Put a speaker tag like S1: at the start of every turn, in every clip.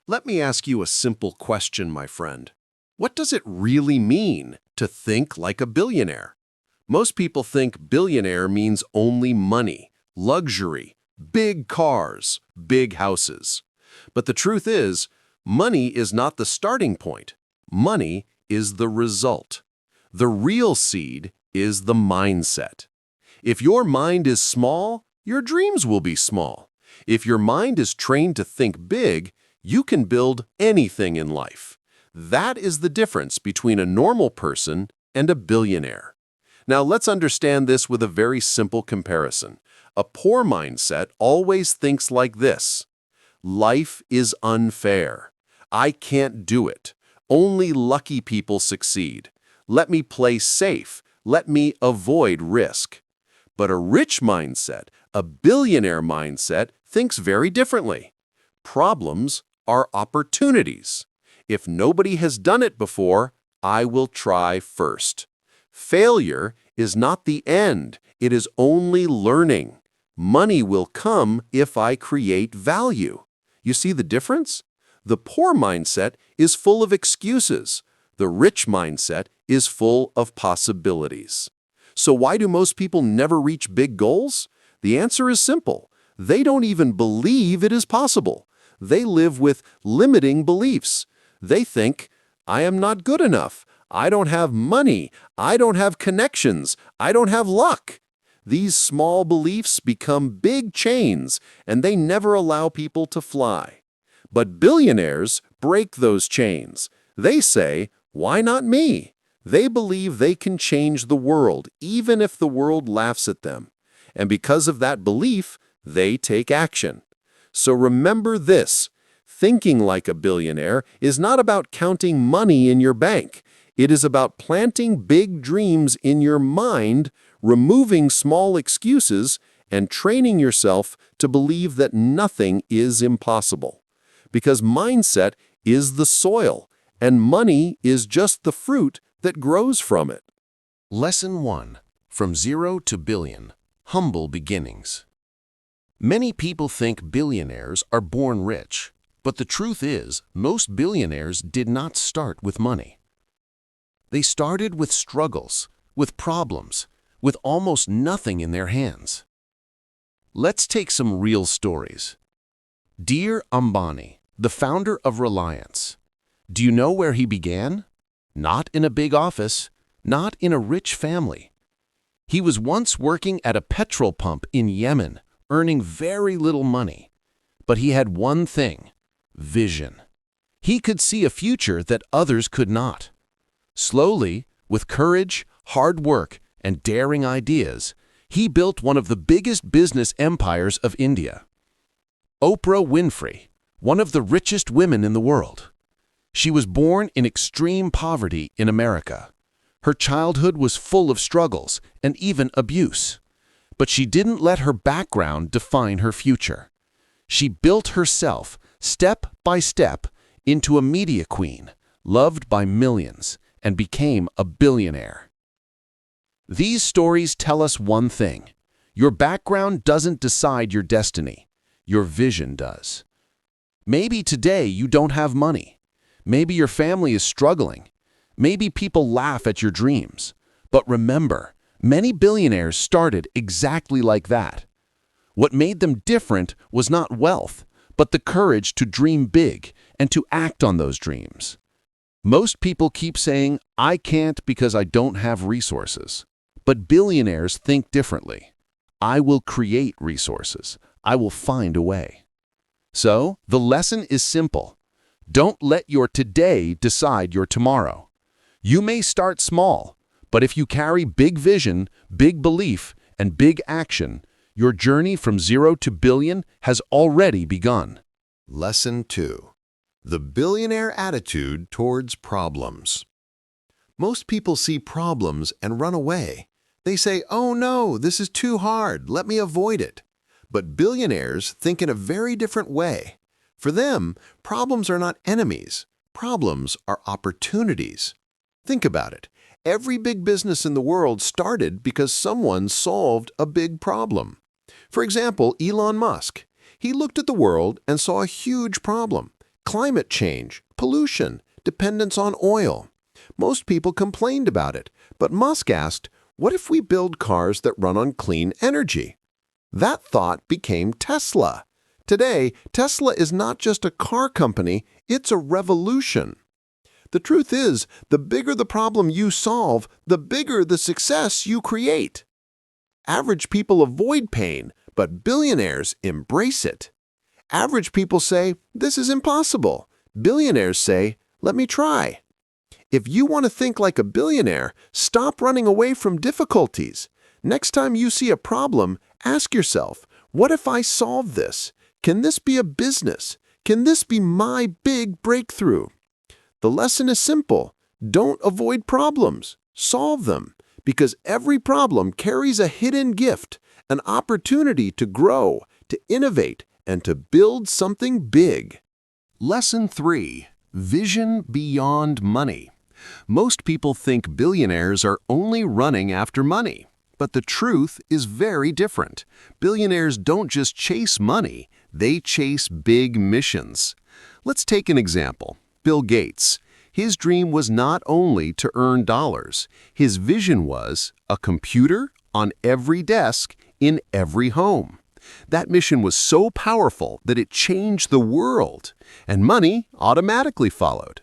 S1: Let me ask you a simple question, my friend. What does it really mean to think like a billionaire? Most people think billionaire means only money, luxury, big cars, big houses. But the truth is, money is not the starting point. Money is the result. The real seed is the mindset. If your mind is small, your dreams will be small. If your mind is trained to think big, you can build anything in life. That is the difference between a normal person and a billionaire. Now let's understand this with a very simple comparison. A poor mindset always thinks like this: life is unfair. I can't do it. Only lucky people succeed. Let me play safe. Let me avoid risk. But a rich mindset, a billionaire mindset, thinks very differently. Problems are opportunities. If nobody has done it before, I will try first. Failure is not the end. It is only learning. Money will come if I create value. You see the difference? The poor mindset is full of excuses. The rich mindset is full of possibilities. So why do most people never reach big goals? The answer is simple. They don't even believe it is possible. They live with limiting beliefs. They think, I am not good enough. I don't have money. I don't have connections. I don't have luck. These small beliefs become big chains, and they never allow people to fly. But billionaires break those chains. They say, why not me? They believe they can change the world, even if the world laughs at them. And because of that belief, they take action. So remember this: thinking like a billionaire is not about counting money in your bank. It is about planting big dreams in your mind, removing small excuses, and training yourself to believe that nothing is impossible. Because mindset is the soil, and money is just the fruit that grows from it.
S2: Lesson 1. From Zero to Billion. Humble Beginnings. Many people think billionaires are born rich, but the truth is, most billionaires did not start with money. They started with struggles, with problems, with almost nothing in their hands. Let's take some real stories. Dear Ambani, the founder of Reliance. Do you know where he began? Not in a big office, not in a rich family. He was once working at a petrol pump in Yemen, earning very little money. But he had one thing: vision. He could see a future that others could not. Slowly, with courage, hard work, and daring ideas, he built one of the biggest business empires of India. Oprah Winfrey, one of the richest women in the world. She was born in extreme poverty in America. Her childhood was full of struggles and even abuse. But she didn't let her background define her future. She built herself, step by step, into a media queen, loved by millions, and became a billionaire. These stories tell us one thing: your background doesn't decide your destiny. Your vision does. Maybe today you don't have money. Maybe your family is struggling. Maybe people laugh at your dreams. But remember, many billionaires started exactly like that. What made them different was not wealth, but the courage to dream big and to act on those dreams. Most people keep saying, I can't because I don't have resources. But billionaires think differently. I will create resources. I will find a way. So, the lesson is simple. Don't let your today decide your tomorrow. You may start small, but if you carry big vision, big belief, and big action, your journey from zero to billion has already begun.
S3: Lesson 2. The billionaire attitude towards problems. Most people see problems and run away. They say, oh no, this is too hard, let me avoid it. But billionaires think in a very different way. For them, problems are not enemies. Problems are opportunities. Think about it. Every big business in the world started because someone solved a big problem. For example, Elon Musk. He looked at the world and saw a huge problem: Climate change, pollution, dependence on oil. Most people complained about it, but Musk asked, what if we build cars that run on clean energy? That thought became Tesla. Today, Tesla is not just a car company, it's a revolution. The truth is, the bigger the problem you solve, the bigger the success you create. Average people avoid pain, but billionaires embrace it. Average people say, this is impossible. Billionaires say, let me try. If you want to think like a billionaire, stop running away from difficulties. Next time you see a problem, ask yourself, what if I solve this? Can this be a business? Can this be my big breakthrough? The lesson is simple. Don't avoid problems. Solve them. Because every problem carries a hidden gift, an opportunity to grow, to innovate, and to build something big.
S1: Lesson 3. Vision beyond money. Most people think billionaires are only running after money. But the truth is very different. Billionaires don't just chase money, they chase big missions. Let's take an example. Bill Gates. His dream was not only to earn dollars. His vision was a computer on every desk in every home. That mission was so powerful that it changed the world, and money automatically followed.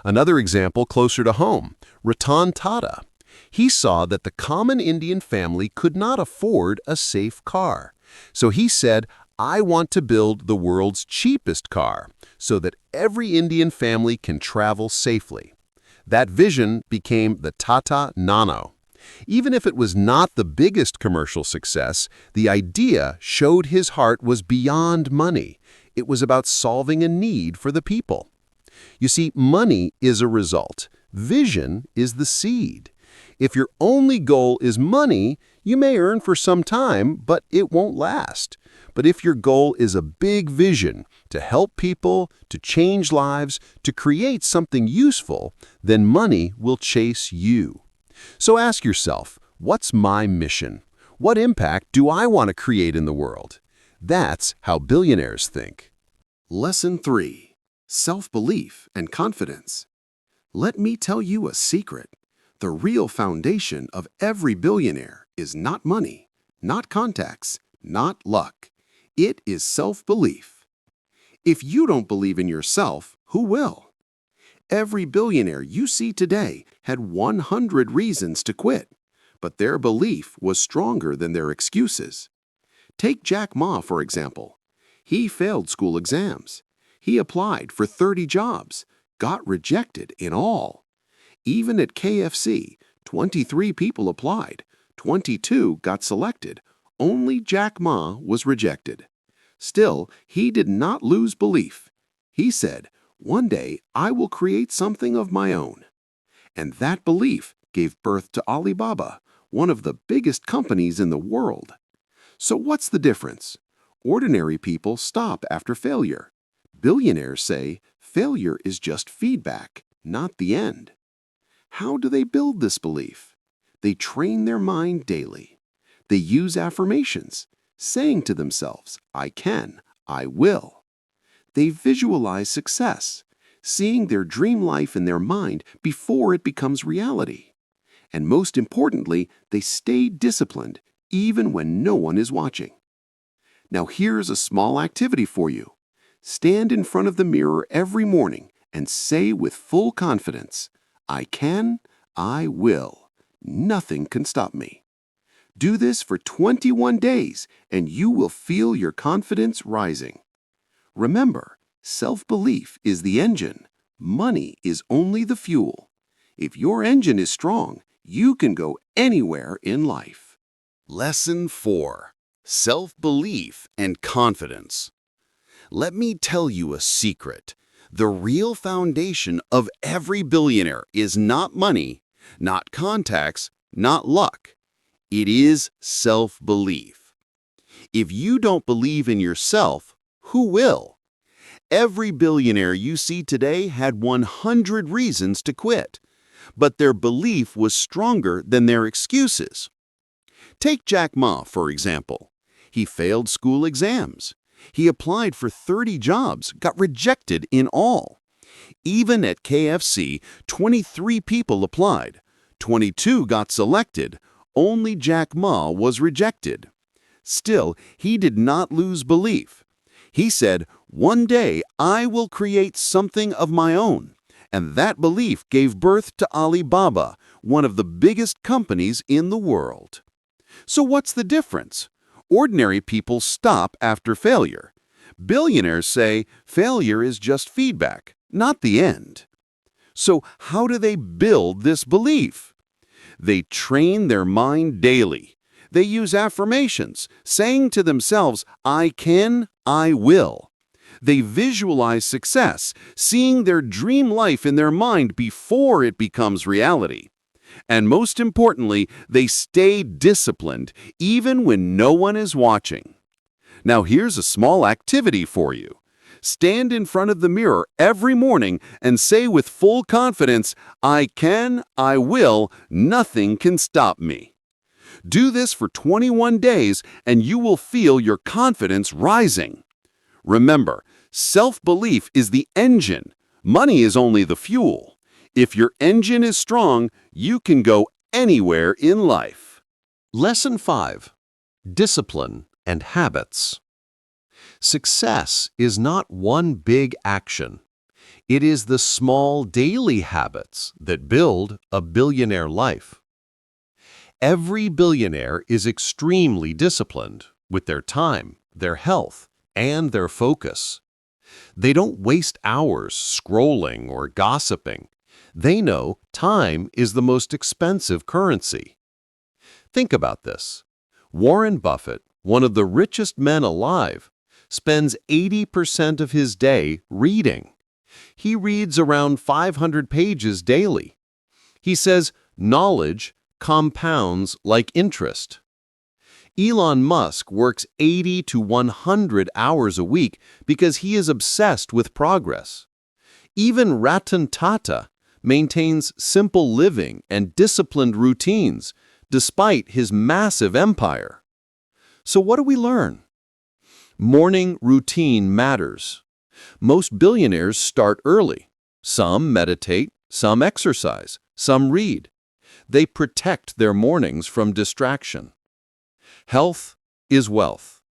S1: Another example closer to home, Ratan Tata. He saw that the common Indian family could not afford a safe car. So he said, I want to build the world's cheapest car so that every Indian family can travel safely. That vision became the Tata Nano. Even if it was not the biggest commercial success, the idea showed his heart was beyond money. It was about solving a need for the people. You see, money is a result. Vision is the seed. If your only goal is money, you may earn for some time, but it won't last. But if your goal is a big vision, to help people, to change lives, to create something useful, then money will chase you. So ask yourself, what's my mission? What impact do I want to create in the world? That's how billionaires think.
S3: Lesson 3. Self-belief and confidence. Let me tell you a secret. The real foundation of every billionaire is not money, not contacts, not luck. It is self-belief. If you don't believe in yourself, who will? Every billionaire you see today had 100 reasons to quit, but their belief was stronger than their excuses. Take Jack Ma, for example. He failed school exams. He applied for 30 jobs, got rejected in all. Even at KFC, 23 people applied, 22 got selected. Only Jack Ma was rejected. Still, he did not lose belief. He said, one day I will create something of my own. And that belief gave birth to Alibaba, one of the biggest companies in the world. So what's the difference? Ordinary people stop after failure. Billionaires say failure is just feedback, not the end. How do they build this belief? They train their mind daily. They use affirmations, saying to themselves, I can, I will. They visualize success, seeing their dream life in their mind before it becomes reality. And most importantly, they stay disciplined even when no one is watching. Now here's a small activity for you. Stand in front of the mirror every morning and say with full confidence, I can, I will. Nothing can stop me. Do this for 21 days and you will feel your confidence rising. Remember, self-belief is the engine. Money is only the fuel. If your engine is strong, you can go anywhere in life.
S2: Lesson 4. Self-belief and confidence. Let me tell you a secret. The real foundation of every billionaire is not money, not contacts, not luck. It is self-belief. If you don't believe in yourself, who will? Every billionaire you see today had 100 reasons to quit, but their belief was stronger than their excuses. Take Jack Ma, for example. He failed school exams. He applied for 30 jobs, got rejected in all. Even at KFC, 23 people applied. 22 got selected. Only Jack Ma was rejected. Still, he did not lose belief. He said, "One day I will create something of my own." And that belief gave birth to Alibaba, one of the biggest companies in the world. So what's the difference? Ordinary people stop after failure. Billionaires say failure is just feedback, not the end. So how do they build this belief? They train their mind daily. They use affirmations, saying to themselves, "I can, I will." They visualize success, seeing their dream life in their mind before it becomes reality. And most importantly, they stay disciplined, even when no one is watching. Now here's a small activity for you. Stand in front of the mirror every morning and say with full confidence, "I can, I will, nothing can stop me." Do this for 21 days and you will feel your confidence rising. Remember, self-belief is the engine. Money is only the fuel. If your engine is strong, you can go anywhere in life.
S1: Lesson 5. Discipline and habits. Success is not one big action. It is the small daily habits that build a billionaire life. Every billionaire is extremely disciplined with their time, their health, and their focus. They don't waste hours scrolling or gossiping. They know time is the most expensive currency. Think about this. Warren Buffett, one of the richest men alive, spends 80% of his day reading. He reads around 500 pages daily. He says knowledge compounds like interest. Elon Musk works 80 to 100 hours a week because he is obsessed with progress. Even Ratan Tata maintains simple living and disciplined routines despite his massive empire. So what do we learn? Morning routine matters. Most billionaires start early. Some meditate, some exercise, some read. They protect their mornings from distraction. Health is wealth.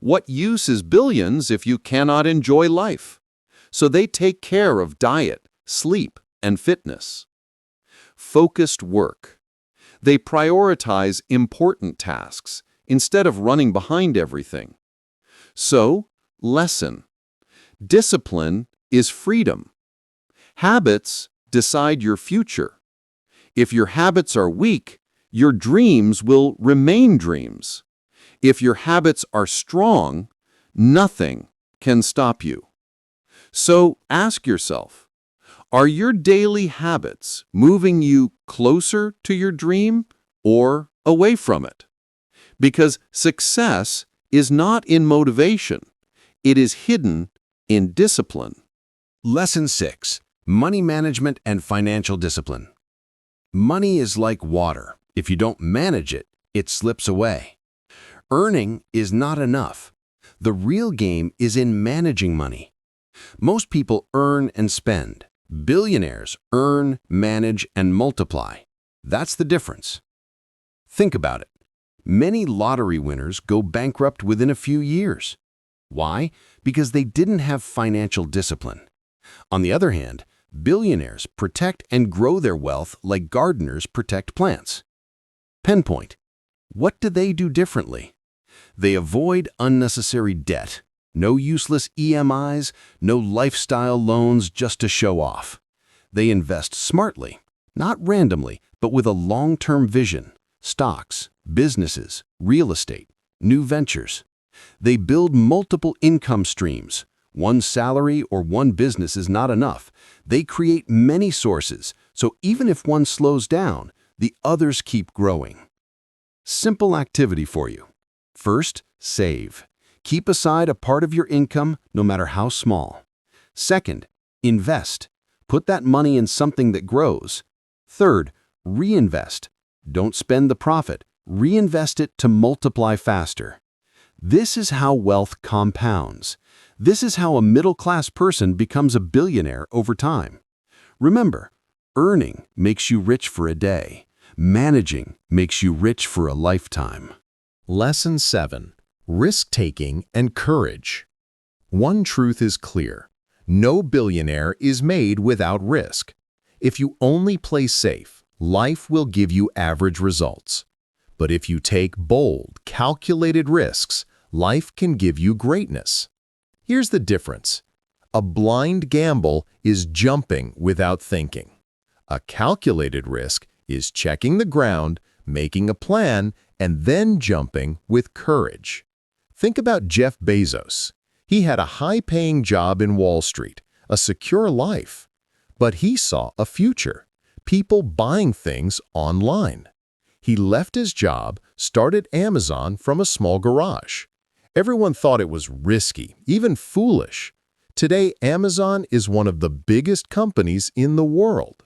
S1: What use is billions if you cannot enjoy life? So they take care of diet, sleep, and fitness. Focused work. They prioritize important tasks instead of running behind everything. So, lesson. Discipline is freedom. Habits decide your future. If your habits are weak, your dreams will remain dreams. If your habits are strong, nothing can stop you. So ask yourself, are your daily habits moving you closer to your dream or away from it? Because success is not in motivation. It is hidden in discipline.
S2: Lesson 6. Money management and financial discipline. Money is like water. If you don't manage it, it slips away. Earning is not enough. The real game is in managing money. Most people earn and spend. Billionaires earn, manage, and multiply. That's the difference. Think about it. Many lottery winners go bankrupt within a few years. Why? Because they didn't have financial discipline. On the other hand, billionaires protect and grow their wealth like gardeners protect plants. Pinpoint. What do they do differently? They avoid unnecessary debt. No useless EMIs, no lifestyle loans just to show off. They invest smartly, not randomly, but with a long-term vision. Stocks, businesses, real estate, new ventures. They build multiple income streams. One salary or one business is not enough. They create many sources, so even if one slows down, the others keep growing. Simple activity for you. First, save. Keep aside a part of your income, no matter how small. Second, invest. Put that money in something that grows. Third, reinvest. Don't spend the profit. Reinvest it to multiply faster.
S1: This is how wealth compounds. This is how a middle-class person becomes a billionaire over time. Remember, earning makes you rich for a day. Managing makes you rich for a lifetime.
S3: Lesson 7. Risk-taking and courage. One truth is clear. No billionaire is made without risk. If you only play safe, life will give you average results. But if you take bold, calculated risks, life can give you greatness. Here's the difference. A blind gamble is jumping without thinking. A calculated risk is checking the ground, making a plan, and then jumping with courage. Think about Jeff Bezos. He had a high-paying job in Wall Street, a secure life. But he saw a future, people buying things online. He left his job, started Amazon from a small garage. Everyone thought it was risky, even foolish. Today, Amazon is one of the biggest companies in the world.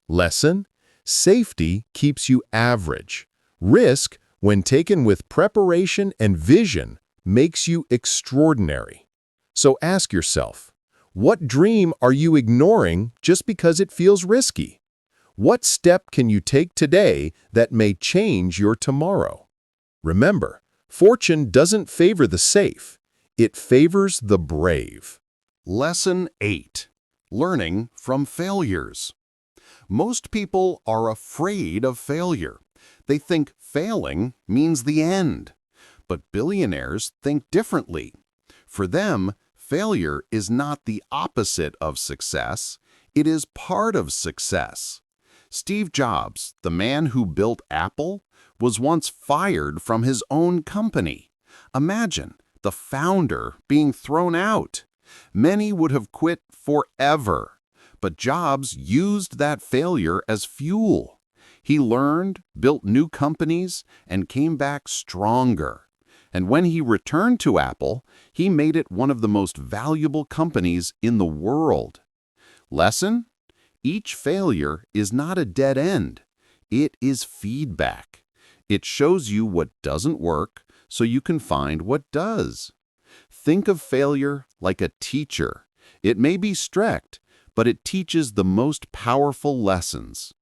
S3: Lesson: safety keeps you average. Risk, when taken with preparation and vision, makes you extraordinary. So ask yourself, what dream are you ignoring just because it feels risky? What step can you take today that may change your tomorrow? Remember, fortune doesn't favor the safe. It favors the brave.
S1: Lesson 8. Learning from failures. Most people are afraid of failure. They think failing means the end. But billionaires think differently. For them, failure is not the opposite of success. It is part of success. Steve Jobs, the man who built Apple, was once fired from his own company. Imagine the founder being thrown out. Many would have quit forever. But Jobs used that failure as fuel. He learned, built new companies, and came back stronger. And when he returned to Apple, he made it one of the most valuable companies in the world. Lesson: each failure is not a dead end. It is feedback. It shows you what doesn't work so you can find what does. Think of failure like a teacher. It may be strict, but it teaches the most powerful lessons.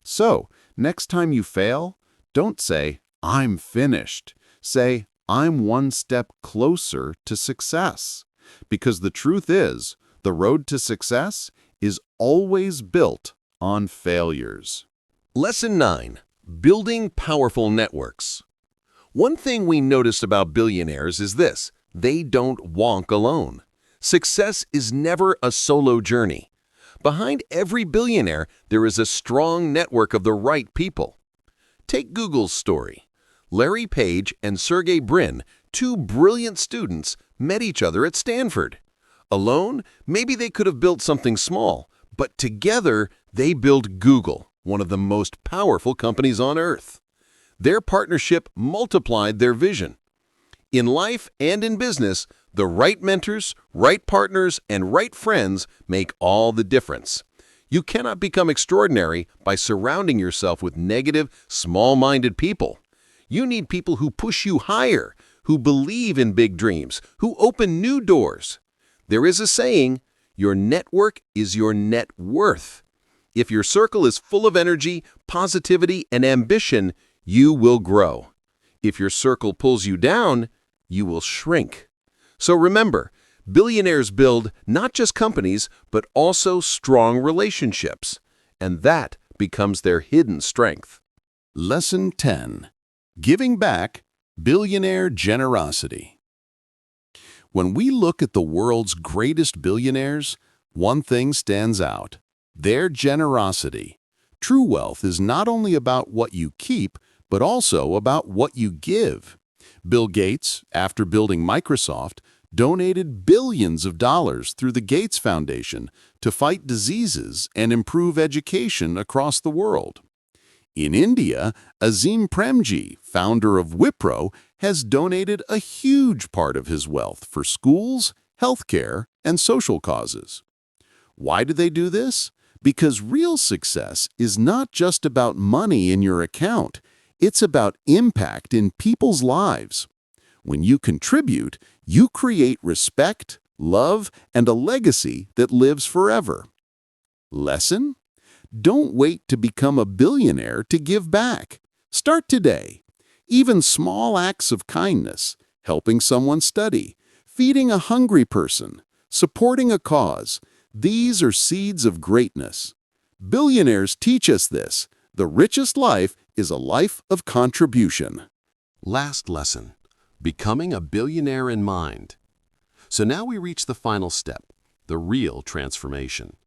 S1: So, next time you fail, don't say, "I'm finished." Say, "I'm one step closer to success." Because the truth is, the road to success is always built on failures.
S2: Lesson 9. Building powerful networks. One thing we noticed about billionaires is this: they don't wonk alone. Success is never a solo journey. Behind every billionaire, there is a strong network of the right people. Take Google's story. Larry Page and Sergey Brin, two brilliant students, met each other at Stanford. Alone, maybe they could have built something small, but together they built Google, one of the most powerful companies on earth. Their partnership multiplied their vision. In life and in business, the right mentors, right partners, and right friends make all the difference. You cannot become extraordinary by surrounding yourself with negative, small-minded people. You need people who push you higher, who believe in big dreams, who open new doors. There is a saying, your network is your net worth. If your circle is full of energy, positivity, and ambition, you will grow. If your circle pulls you down, you will shrink. So remember, billionaires build not just companies, but also strong relationships. And that becomes their hidden strength.
S1: Lesson 10. Giving back, billionaire generosity. When we look at the world's greatest billionaires, one thing stands out: their generosity. True wealth is not only about what you keep, but also about what you give. Bill Gates, after building Microsoft, donated billions of dollars through the Gates Foundation to fight diseases and improve education across the world. In India, Azim Premji, founder of Wipro, has donated a huge part of his wealth for schools, healthcare, and social causes. Why do they do this? Because real success is not just about money in your account. It's about impact in people's lives. When you contribute, you create respect, love, and a legacy that lives forever. Lesson? Don't wait to become a billionaire to give back. Start today. Even small acts of kindness, helping someone study, feeding a hungry person, supporting a cause, these are seeds of greatness. Billionaires teach us this. The richest life is a life of contribution.
S2: Last lesson, becoming a billionaire in mind. So now we reach the final step, the real transformation.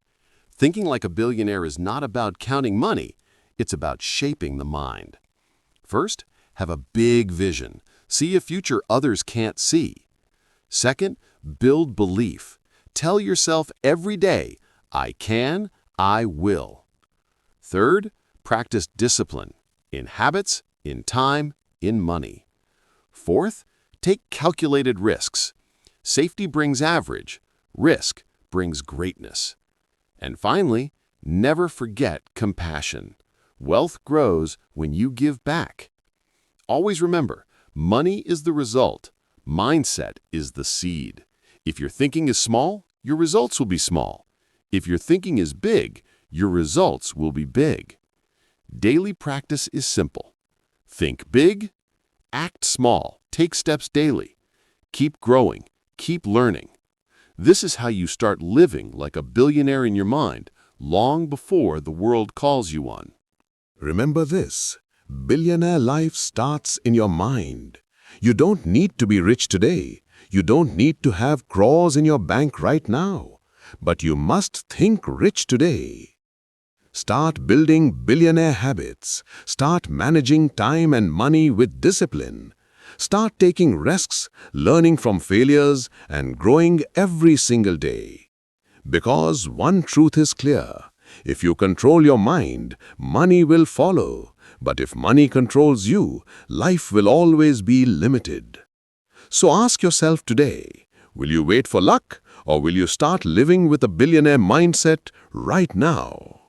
S2: Thinking like a billionaire is not about counting money, it's about shaping the mind. First, have a big vision. See a future others can't see. Second, build belief. Tell yourself every day, I can, I will. Third, practice discipline, in habits, in time, in money. Fourth, take calculated risks. Safety brings average, risk brings greatness. And finally, never forget compassion. Wealth grows when you give back. Always remember, money is the result. Mindset is the seed. If your thinking is small, your results will be small. If your thinking is big, your results will be big. Daily practice is simple. Think big, act small, take steps daily. Keep growing, keep learning. This is how you start living like a billionaire in your mind, long before the world calls you one.
S3: Remember this, billionaire life starts in your mind. You don't need to be rich today. You don't need to have crores in your bank right now. But you must think rich today. Start building billionaire habits. Start managing time and money with discipline. Start taking risks, learning from failures, and growing every single day. Because one truth is clear. If you control your mind, money will follow. But if money controls you, life will always be limited. So ask yourself today, will you wait for luck or will you start living with a billionaire mindset right now?